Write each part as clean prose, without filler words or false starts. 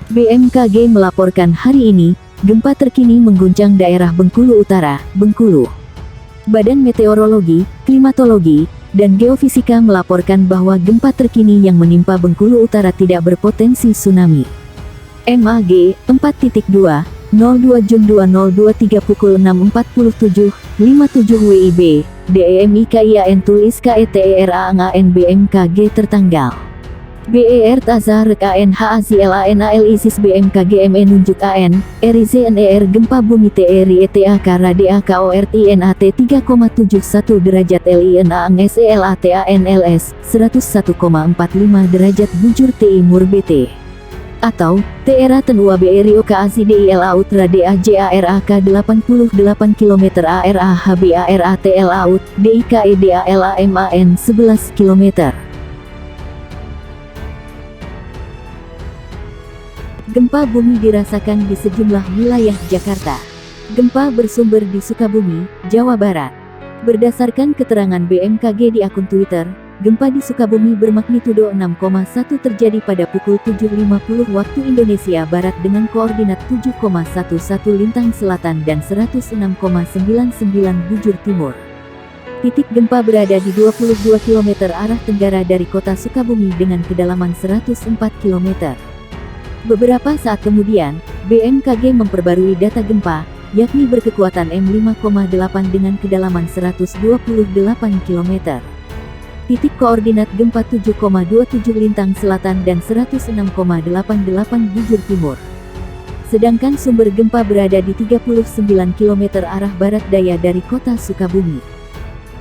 BMKG melaporkan hari ini, gempa terkini mengguncang daerah Bengkulu Utara, Bengkulu. Badan Meteorologi, Klimatologi, dan Geofisika melaporkan bahwa gempa terkini yang menimpa Bengkulu Utara tidak berpotensi tsunami. MAG 4.2, 02 Jun 2023 pukul 6.47.57 WIB, DEMIKIAN tulis KETERANGAN BMKG tertanggal. BER Tazah Rek ANHAZLANAL ISIS BMKG ME nunjuk AN, RIZNER gempa bumi TRI ETAK RADA KORTINAT 3,71 derajat LINAANG SELATANLS 101,45 derajat bujur TI Mur BT. Atau, TERA Tenua BRIO KAZDIL AUT RADA JARAK 88 km ARAH BARATL AUT DIKEDALAMAN 11 km. Gempa bumi dirasakan di sejumlah wilayah Jakarta. Gempa bersumber di Sukabumi, Jawa Barat. Berdasarkan keterangan BMKG di akun Twitter, gempa di Sukabumi bermagnitudo 6,1 terjadi pada pukul 7.50 waktu Indonesia Barat dengan koordinat 7,11 lintang selatan dan 106,99 bujur timur. Titik gempa berada di 22 km arah tenggara dari kota Sukabumi dengan kedalaman 104 km. Beberapa saat kemudian, BMKG memperbarui data gempa, yakni berkekuatan M5,8 dengan kedalaman 128 km. Titik koordinat gempa 7,27 lintang selatan dan 106,88 bujur timur. Sedangkan sumber gempa berada di 39 km arah barat daya dari kota Sukabumi.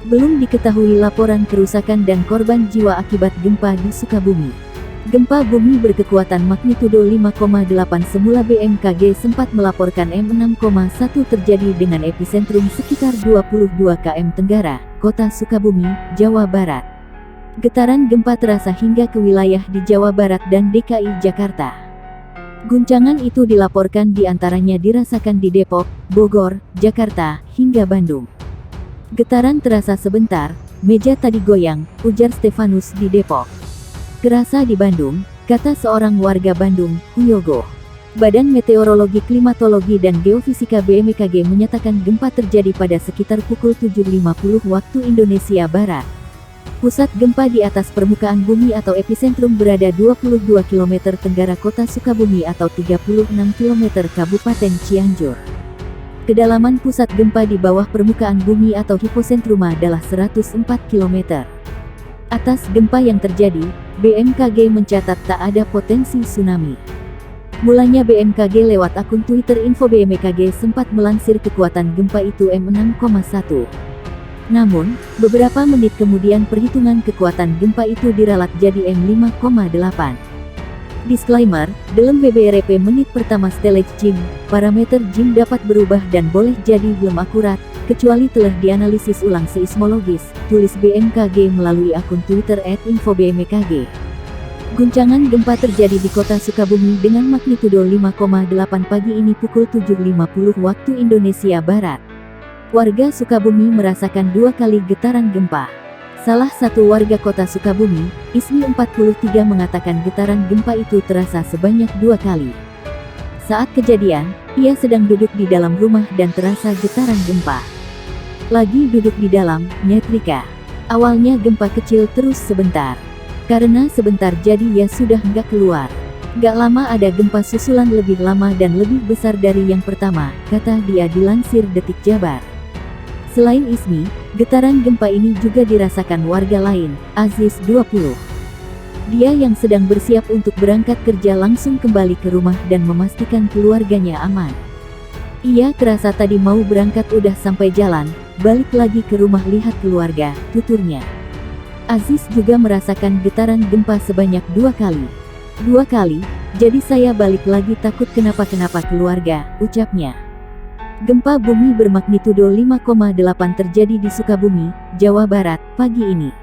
Belum diketahui laporan kerusakan dan korban jiwa akibat gempa di Sukabumi. Gempa bumi berkekuatan magnitudo 5,8 semula BMKG sempat melaporkan M6,1 terjadi dengan epicentrum sekitar 22 km tenggara, kota Sukabumi, Jawa Barat. Getaran gempa terasa hingga ke wilayah di Jawa Barat dan DKI Jakarta. Guncangan itu dilaporkan diantaranya dirasakan di Depok, Bogor, Jakarta, hingga Bandung. Getaran terasa sebentar, meja tadi goyang, ujar Stefanus di Depok. Kerasa di Bandung, kata seorang warga Bandung, Huyogo. Badan Meteorologi Klimatologi dan Geofisika BMKG menyatakan gempa terjadi pada sekitar pukul 7.50 waktu Indonesia Barat. Pusat gempa di atas permukaan bumi atau epicentrum berada 22 km tenggara kota Sukabumi atau 36 km Kabupaten Cianjur. Kedalaman pusat gempa di bawah permukaan bumi atau hipocentrum adalah 104 km. Atas gempa yang terjadi, BMKG mencatat tak ada potensi tsunami. Mulanya BMKG lewat akun Twitter Info BMKG sempat melansir kekuatan gempa itu M6,1. Namun, beberapa menit kemudian perhitungan kekuatan gempa itu diralat jadi M5,8. Disclaimer, dalam BBRP menit pertama stelage JIM, parameter JIM dapat berubah dan boleh jadi belum akurat, kecuali telah dianalisis ulang seismologis, tulis BMKG melalui akun Twitter @infobmkg. Guncangan gempa terjadi di kota Sukabumi dengan magnitudo 5,8 pagi ini pukul 7.50 waktu Indonesia Barat. Warga Sukabumi merasakan 2 kali getaran gempa. Salah satu warga kota Sukabumi, Ismi 43 mengatakan getaran gempa itu terasa sebanyak 2 kali. Saat kejadian, ia sedang duduk di dalam rumah dan terasa getaran gempa. Lagi duduk di dalam, nyetrika. Awalnya gempa kecil terus sebentar. Karena sebentar jadi ya sudah nggak keluar. Gak lama ada gempa susulan lebih lama dan lebih besar dari yang pertama, kata dia dilansir Detik Jabar. Selain Ismi, getaran gempa ini juga dirasakan warga lain, Aziz 20. Dia yang sedang bersiap untuk berangkat kerja langsung kembali ke rumah dan memastikan keluarganya aman. Ia terasa tadi mau berangkat udah sampai jalan, balik lagi ke rumah lihat keluarga, tuturnya. Aziz juga merasakan getaran gempa sebanyak 2 kali. 2 kali, jadi saya balik lagi takut kenapa-kenapa keluarga, ucapnya. Gempa bumi bermagnitudo 5,8 terjadi di Sukabumi, Jawa Barat, pagi ini.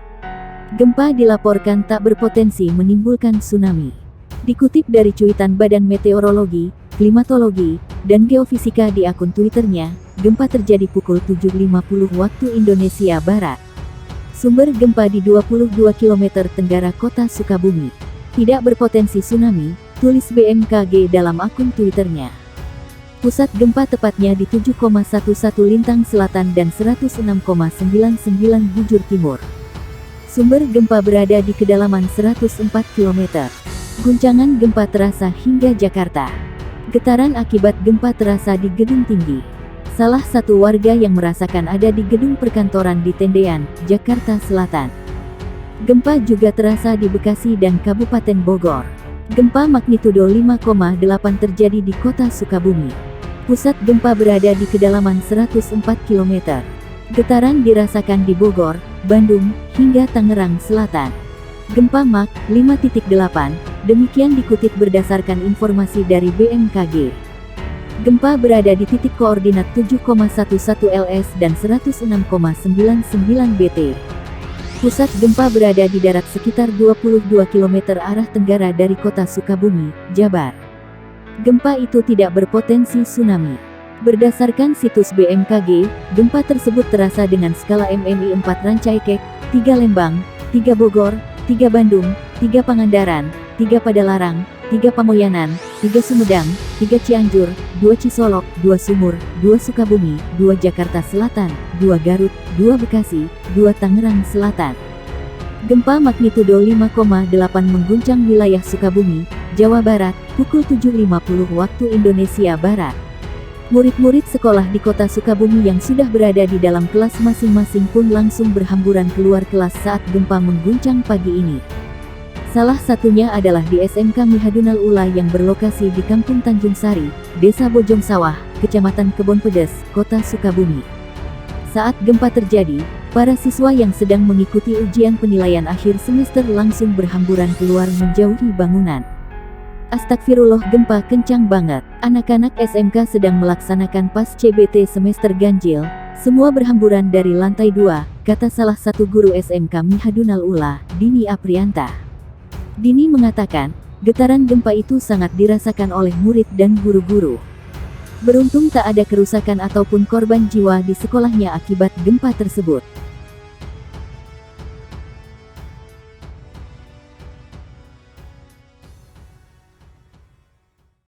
Gempa dilaporkan tak berpotensi menimbulkan tsunami. Dikutip dari cuitan Badan Meteorologi, Klimatologi, dan Geofisika di akun Twitternya, gempa terjadi pukul 7.50 waktu Indonesia Barat. Sumber gempa di 22 km tenggara kota Sukabumi. Tidak berpotensi tsunami, tulis BMKG dalam akun Twitternya. Pusat gempa tepatnya di 7,11 lintang selatan dan 106,99 bujur timur. Sumber gempa berada di kedalaman 104 km. Guncangan gempa terasa hingga Jakarta. Getaran akibat gempa terasa di gedung tinggi. Salah satu warga yang merasakan ada di gedung perkantoran di Tendean, Jakarta Selatan. Gempa juga terasa di Bekasi dan Kabupaten Bogor. Gempa magnitudo 5,8 terjadi di kota Sukabumi. Pusat gempa berada di kedalaman 104 km. Getaran dirasakan di Bogor, Bandung, hingga Tangerang Selatan. Gempa Mach 5.8, demikian dikutip berdasarkan informasi dari BMKG. Gempa berada di titik koordinat 7,11 LS dan 106,99 BT. Pusat gempa berada di darat sekitar 22 km arah tenggara dari kota Sukabumi, Jabar. Gempa itu tidak berpotensi tsunami. Berdasarkan situs BMKG, gempa tersebut terasa dengan skala MMI 4 Rancaikek, 3 Lembang, 3 Bogor, 3 Bandung, 3 Pangandaran, 3 Padalarang, 3 Pamoyanan, 3 Sumedang, 3 Cianjur, 2 Cisolok, 2 Sumur, 2 Sukabumi, 2 Jakarta Selatan, 2 Garut, 2 Bekasi, 2 Tangerang Selatan. Gempa magnitudo 5,8 mengguncang wilayah Sukabumi, Jawa Barat, pukul 7.50 waktu Indonesia Barat. Murid-murid sekolah di kota Sukabumi yang sudah berada di dalam kelas masing-masing pun langsung berhamburan keluar kelas saat gempa mengguncang pagi ini. Salah satunya adalah di SMK Mihadunal Ula yang berlokasi di Kampung Tanjung Sari, Desa Bojong Sawah, Kecamatan Kebon Pedes, Kota Sukabumi. Saat gempa terjadi, para siswa yang sedang mengikuti ujian penilaian akhir semester langsung berhamburan keluar menjauhi bangunan. Astagfirullah, gempa kencang banget. Anak-anak SMK sedang melaksanakan pas CBT semester ganjil. Semua berhamburan dari lantai 2, kata salah satu guru SMK Mihadunal Ula, Dini Aprianta. Dini mengatakan, getaran gempa itu sangat dirasakan oleh murid dan guru-guru. Beruntung tak ada kerusakan ataupun korban jiwa di sekolahnya akibat gempa tersebut.